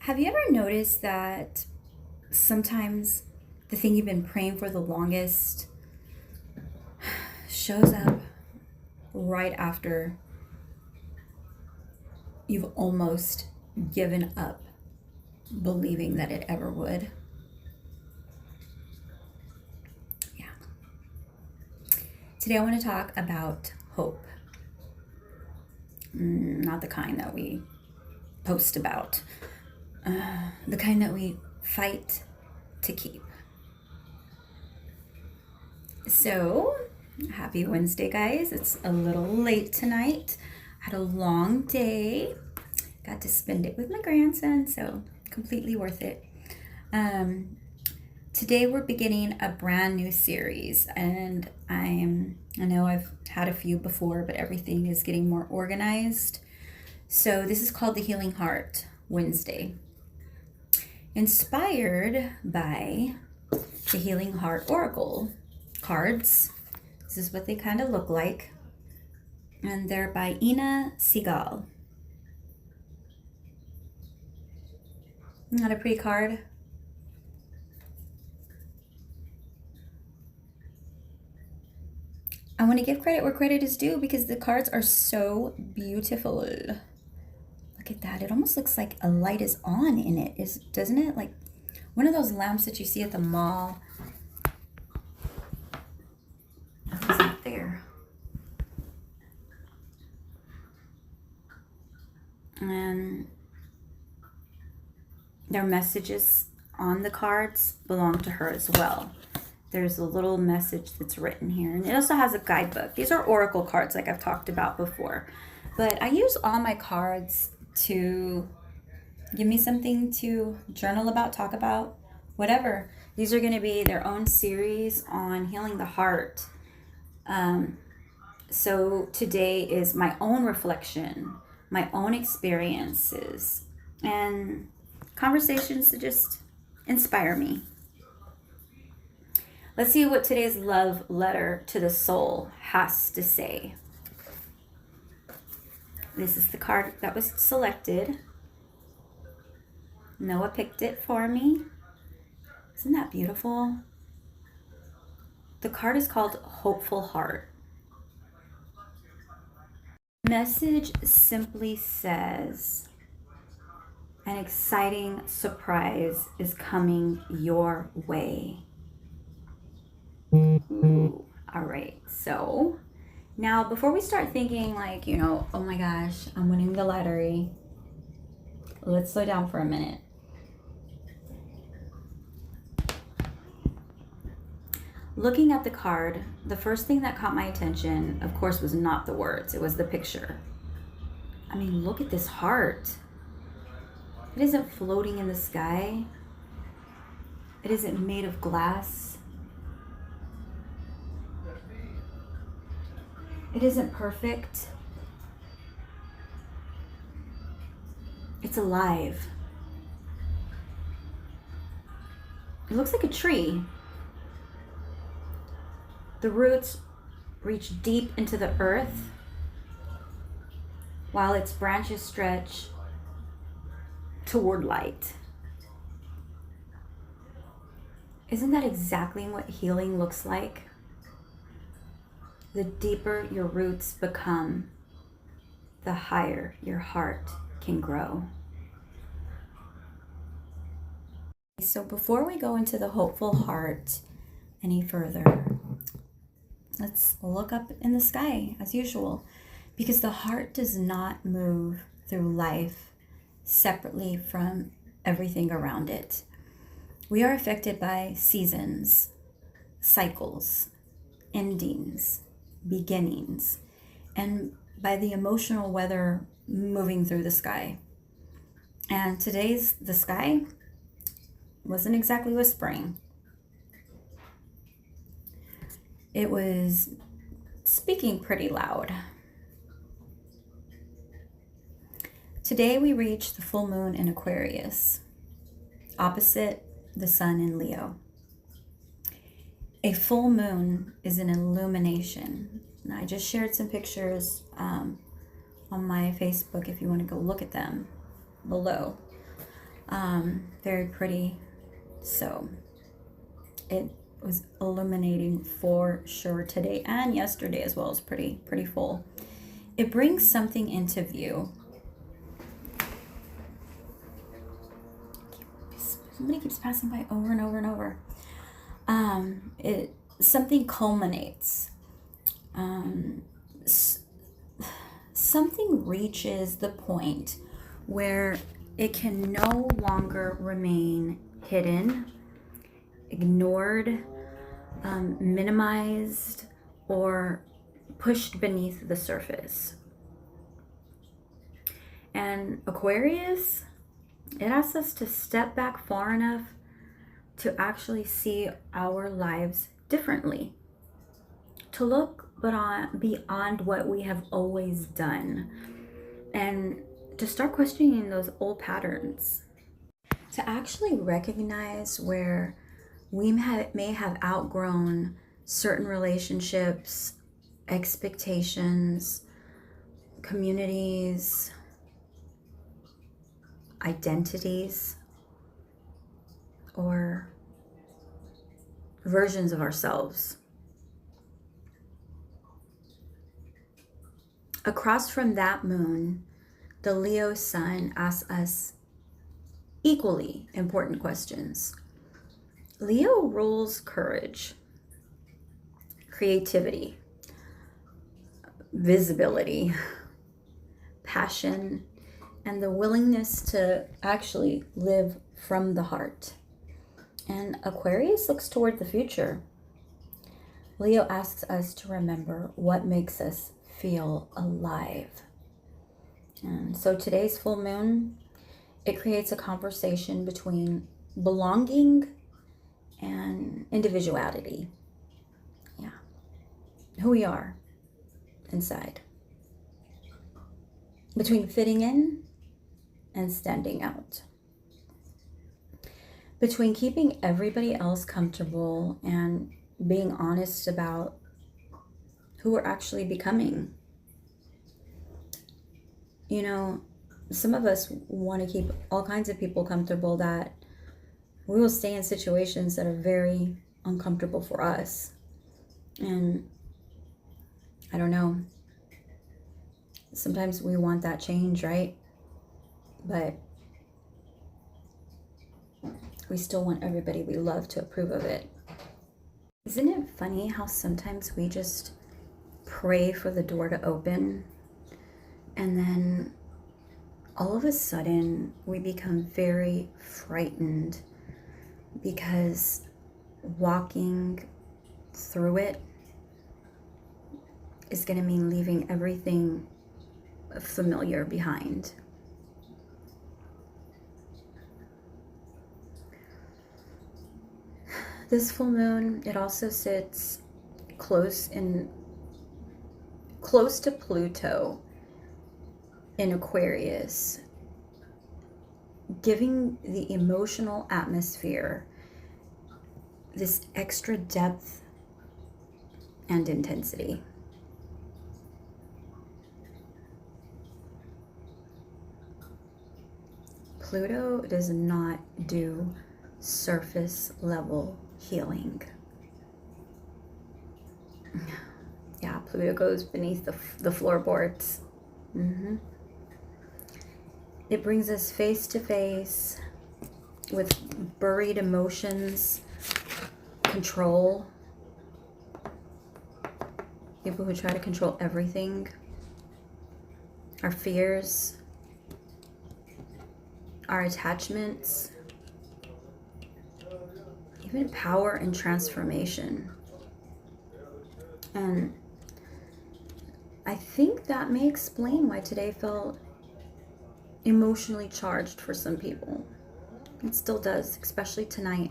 Have you ever noticed that sometimes the thing you've been praying for the longest shows up right after you've almost given up believing that it ever would? Yeah. Today I want to talk about hope. Not the kind that we post about, the kind that we fight to keep. So, happy Wednesday, guys. It's a little late tonight. Had a long day. Got to spend it with my grandson, so completely worth it. Today we're beginning a brand new series, and I know I've had a few before, but everything is getting more organized. So this is called the Healing Heart Wednesday, inspired by the Healing Heart Oracle cards. This is what they kind of look like, and they're by Ina Segal. Not a pretty card? I want to give credit where credit is due because the cards are so beautiful. Look at that. It almost looks like a light is on in it, doesn't it? Like one of those lamps that you see at the mall. Who's up there? And their messages on the cards belong to her as well. There's a little message that's written here, and it also has a guidebook. These are oracle cards like I've talked about before, but I use all my cards to give me something to journal about, talk about, whatever. These are going to be their own series on healing the heart. So today is my own reflection, my own experiences, and conversations that just inspire me. Let's see what today's love letter to the soul has to say. This is the card that was selected. Noah picked it for me. Isn't that beautiful? The card is called Hopeful Heart. Message simply says, an exciting surprise is coming your way. Ooh. All right, so now before we start thinking like, oh my gosh, I'm winning the lottery, let's slow down for a minute. Looking at the card, the first thing that caught my attention, of course, was not the words, it was the picture. I mean, look at this heart. It isn't floating in the sky. It isn't made of glass. It isn't perfect. It's alive. It looks like a tree. The roots reach deep into the earth while its branches stretch toward light. Isn't that exactly what healing looks like? The deeper your roots become, the higher your heart can grow. So before we go into the hopeful heart any further, let's look up in the sky as usual, because the heart does not move through life separately from everything around it. We are affected by seasons, cycles, endings, beginnings, and by the emotional weather moving through the sky. And the sky wasn't exactly whispering. It was speaking pretty loud. Today we reach the full moon in Aquarius, opposite the sun in Leo. A full moon is an illumination. And I just shared some pictures on my Facebook if you want to go look at them below. Very pretty. So it was illuminating for sure today and yesterday as well. It's pretty full. It brings something into view. Somebody keeps passing by over and over and over. Something culminates. Something reaches the point where it can no longer remain hidden, ignored, minimized, or pushed beneath the surface. And Aquarius, it asks us to step back far enough to actually see our lives differently, to look beyond what we have always done, and to start questioning those old patterns, to actually recognize where we may have outgrown certain relationships, expectations, communities, identities, or versions of ourselves. Across from that moon, the Leo sun asks us equally important questions. Leo rules courage, creativity, visibility, passion, and the willingness to actually live from the heart. And Aquarius looks toward the future. Leo asks us to remember what makes us feel alive. And so today's full moon, it creates a conversation between belonging and individuality. Yeah. Who we are inside. Between fitting in and standing out. Between keeping everybody else comfortable and being honest about who we're actually becoming. You know, some of us want to keep all kinds of people comfortable, that we will stay in situations that are very uncomfortable for us. And I don't know, sometimes we want that change, right? But we still want everybody we love to approve of it. Isn't it funny how sometimes we just pray for the door to open, and then all of a sudden we become very frightened because walking through it is going to mean leaving everything familiar behind. This full moon, it also sits close to Pluto in Aquarius, giving the emotional atmosphere this extra depth and intensity. Pluto does not do surface level healing. Yeah, Pluto goes beneath the floorboards. It brings us face to face with buried emotions, control, people who try to control everything, our fears, our attachments, even power and transformation. And I think that may explain why today felt emotionally charged for some people. It still does, especially tonight.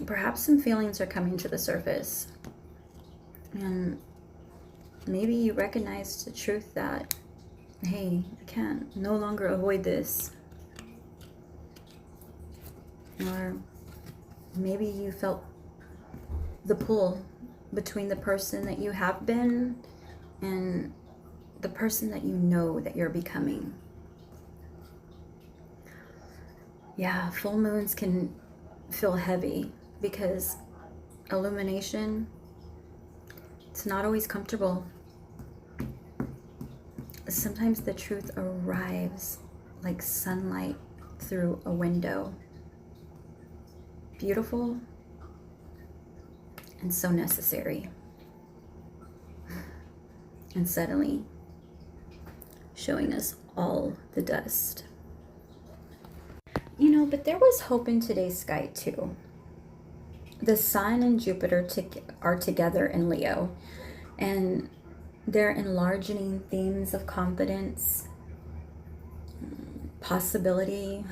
Perhaps some feelings are coming to the surface. And maybe you recognize the truth that, hey, I can't no longer avoid this. Or maybe you felt the pull between the person that you have been and the person that you know that you're becoming. Yeah, full moons can feel heavy because illumination, it's not always comfortable. Sometimes the truth arrives like sunlight through a window. Beautiful and so necessary. And suddenly showing us all the dust. You know, but there was hope in today's sky too. The Sun and Jupiter are together in Leo, and they're enlarging themes of confidence, possibility,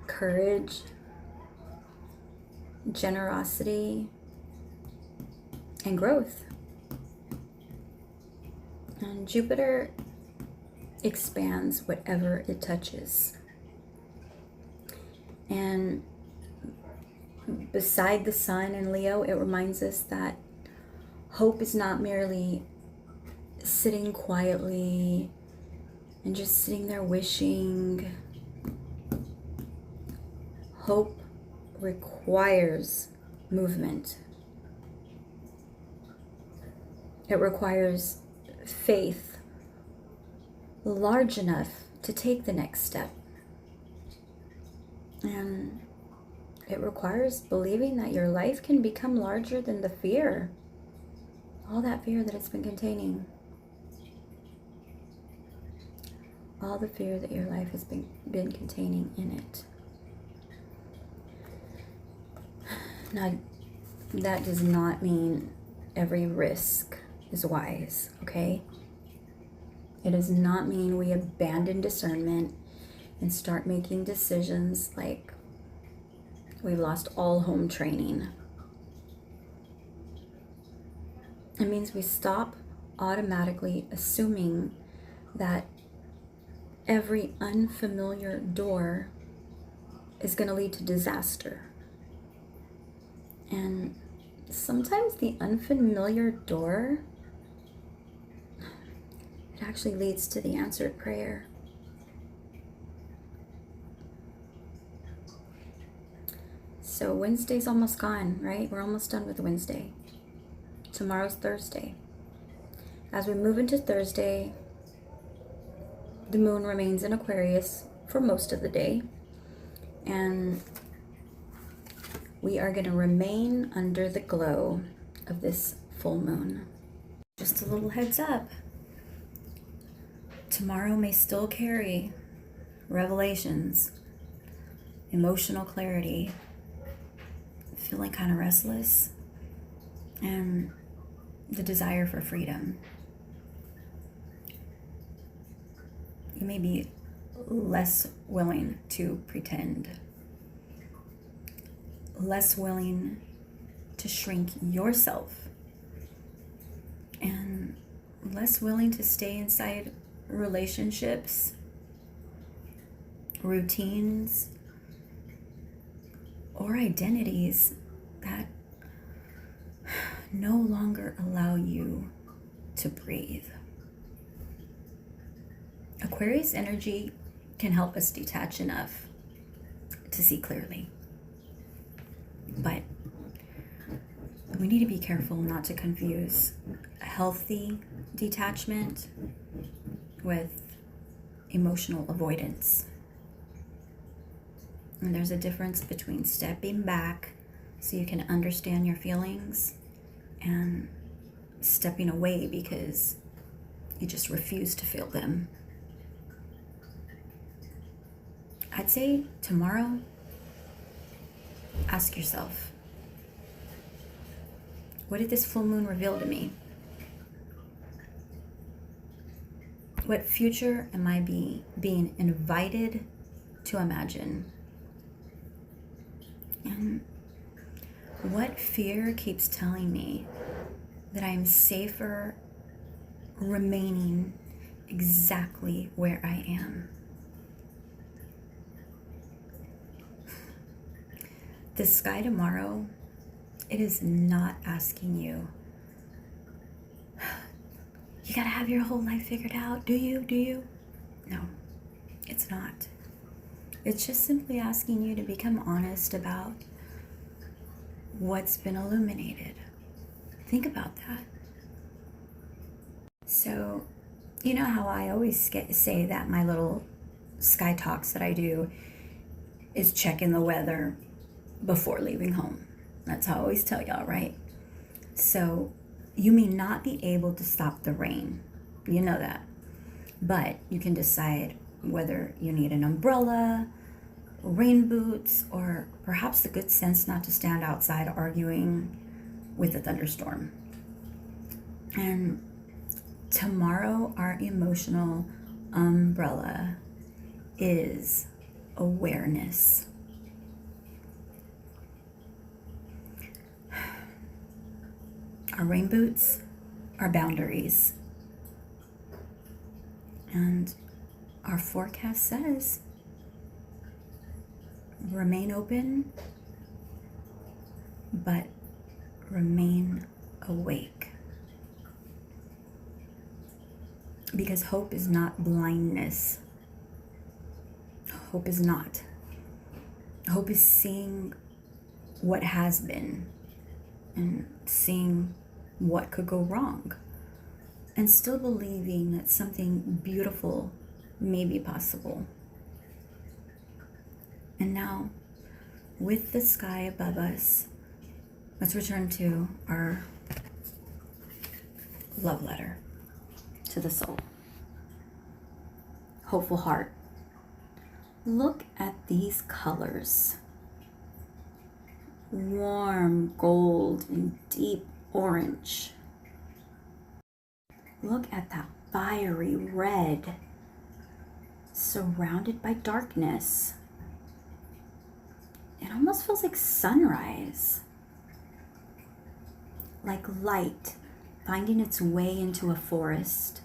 courage, generosity, and growth. And Jupiter expands whatever it touches. And beside the Sun in Leo, it reminds us that hope is not merely sitting quietly and just sitting there wishing. Hope requires movement. It requires faith large enough to take the next step. And it requires believing that your life can become larger than the fear, all that fear that it's been containing. All the fear that your life has been containing in it. Now, that does not mean every risk is wise, okay? It does not mean we abandon discernment and start making decisions like we lost all home training. It means we stop automatically assuming that every unfamiliar door is going to lead to disaster. And sometimes the unfamiliar door, it actually leads to the answered prayer. So Wednesday's almost gone, right? We're almost done with Wednesday. Tomorrow's Thursday. As we move into Thursday, the moon remains in Aquarius for most of the day. And we are going to remain under the glow of this full moon. Just a little heads up. Tomorrow may still carry revelations, emotional clarity, feeling kind of restless, and the desire for freedom. You may be less willing to pretend, less willing to shrink yourself, and less willing to stay inside relationships, routines, or identities that no longer allow you to breathe. Aquarius energy can help us detach enough to see clearly. But we need to be careful not to confuse a healthy detachment with emotional avoidance. And there's a difference between stepping back so you can understand your feelings and stepping away because you just refuse to feel them. I'd say tomorrow, ask yourself, what did this full moon reveal to me? What future am I being invited to imagine? And what fear keeps telling me that I'm safer remaining exactly where I am? The sky tomorrow, it is not asking you, you gotta have your whole life figured out. Do you? No, it's not. It's just simply asking you to become honest about what's been illuminated. Think about that. So, you know how I always say that my little sky talks that I do is checking the weather before leaving home. That's how I always tell y'all, right? So, you may not be able to stop the rain. You know that. But you can decide whether you need an umbrella, rain boots, or perhaps the good sense not to stand outside arguing with a thunderstorm. And tomorrow, our emotional umbrella is awareness. Our rain boots are boundaries. And our forecast says remain open, but remain awake. Because hope is not blindness. Hope is not. Hope is seeing what has been and seeing what could go wrong and still believing that something beautiful may be possible. And now, with the sky above us, let's return to our love letter to the soul. Hopeful heart. Look at these colors. Warm gold and deep orange. Look at that fiery red, surrounded by darkness. It almost feels like sunrise. Like light finding its way into a forest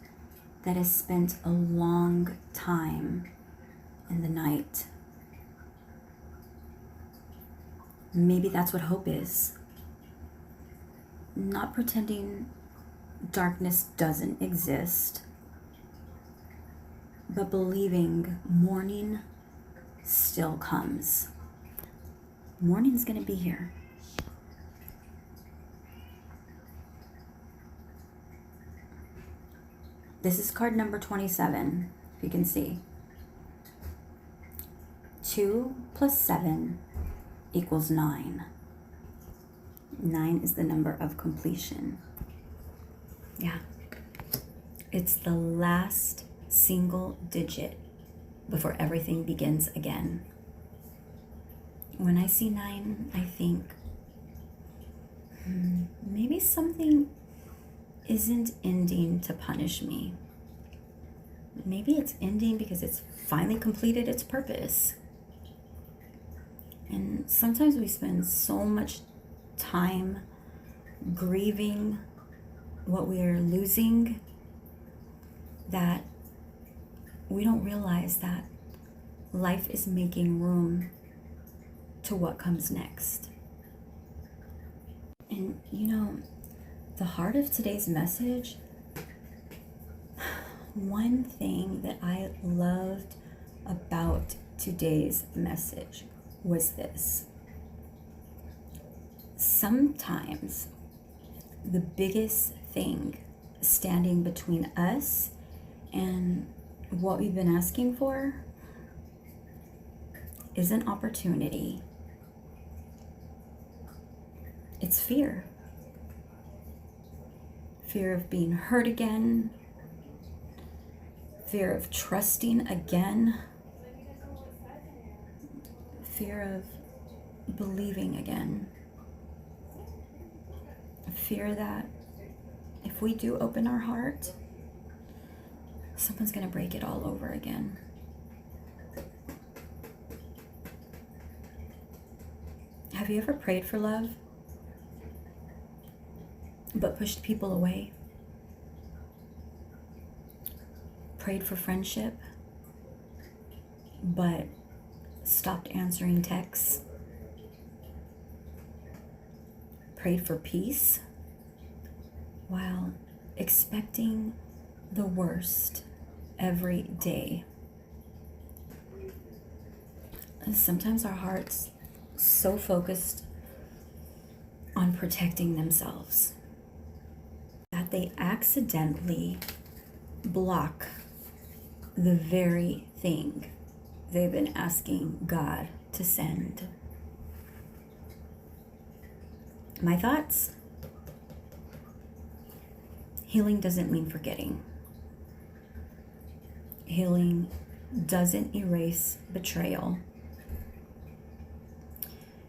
that has spent a long time in the night. Maybe that's what hope is. Not pretending darkness doesn't exist, but believing morning still comes. Morning's gonna be here. This is card number 27, if you can see. 2 plus 7 equals 9. 9 is the number of completion. Yeah. It's the last single digit before everything begins again. When I see 9, I think, maybe something isn't ending to punish me. Maybe it's ending because it's finally completed its purpose. And sometimes we spend so much time grieving what we are losing that we don't realize that life is making room to what comes next. And you know, the heart of today's message, one thing that I loved about today's message was this. Sometimes the biggest thing standing between us and what we've been asking for isn't opportunity. It's fear. Fear of being hurt again. Fear of trusting again. Fear of believing again. Fear that if we do open our heart, someone's gonna break it all over again. Have you ever prayed for love, but pushed people away? Prayed for friendship, but stopped answering texts? Prayed for peace while expecting the worst every day? Sometimes our hearts so focused on protecting themselves that they accidentally block the very thing they've been asking God to send. My thoughts? Healing doesn't mean forgetting. Healing doesn't erase betrayal.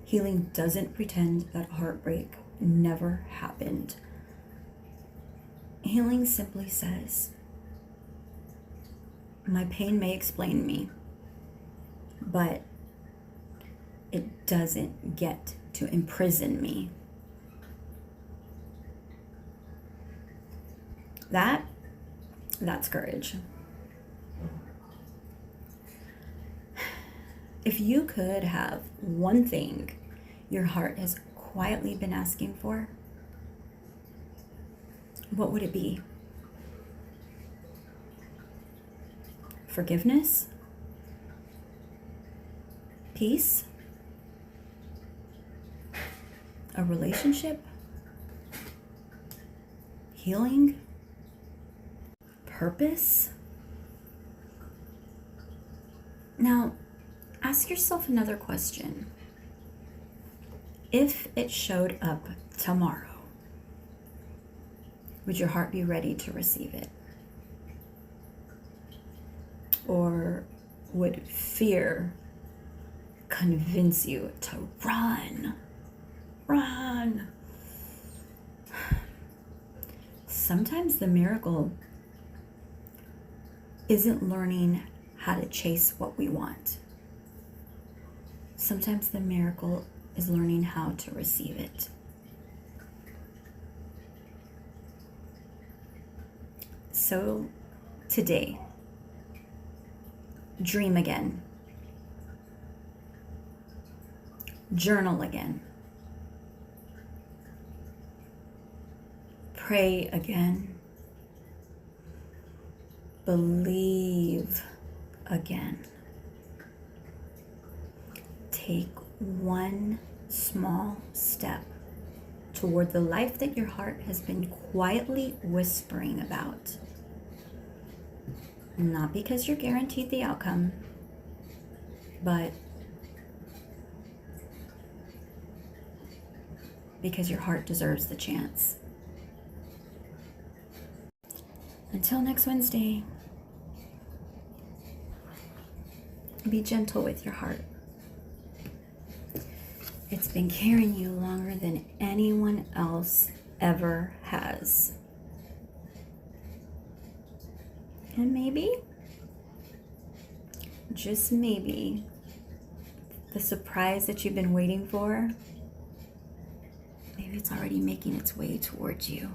Healing doesn't pretend that heartbreak never happened. Healing simply says, my pain may explain me, but it doesn't get to imprison me. That's courage. If you could have one thing your heart has quietly been asking for, what would it be? Forgiveness? Peace? A relationship? Healing? Purpose? Now, ask yourself another question. If it showed up tomorrow, would your heart be ready to receive it? Or would fear convince you to run? Run! Sometimes the miracle isn't learning how to chase what we want. Sometimes the miracle is learning how to receive it. So today, dream again. Journal again. Pray again. Believe again. Take one small step toward the life that your heart has been quietly whispering about. Not because you're guaranteed the outcome, but because your heart deserves the chance. Until next Wednesday, be gentle with your heart. It's been carrying you longer than anyone else ever has. And maybe, just maybe, the surprise that you've been waiting for, maybe it's already making its way towards you.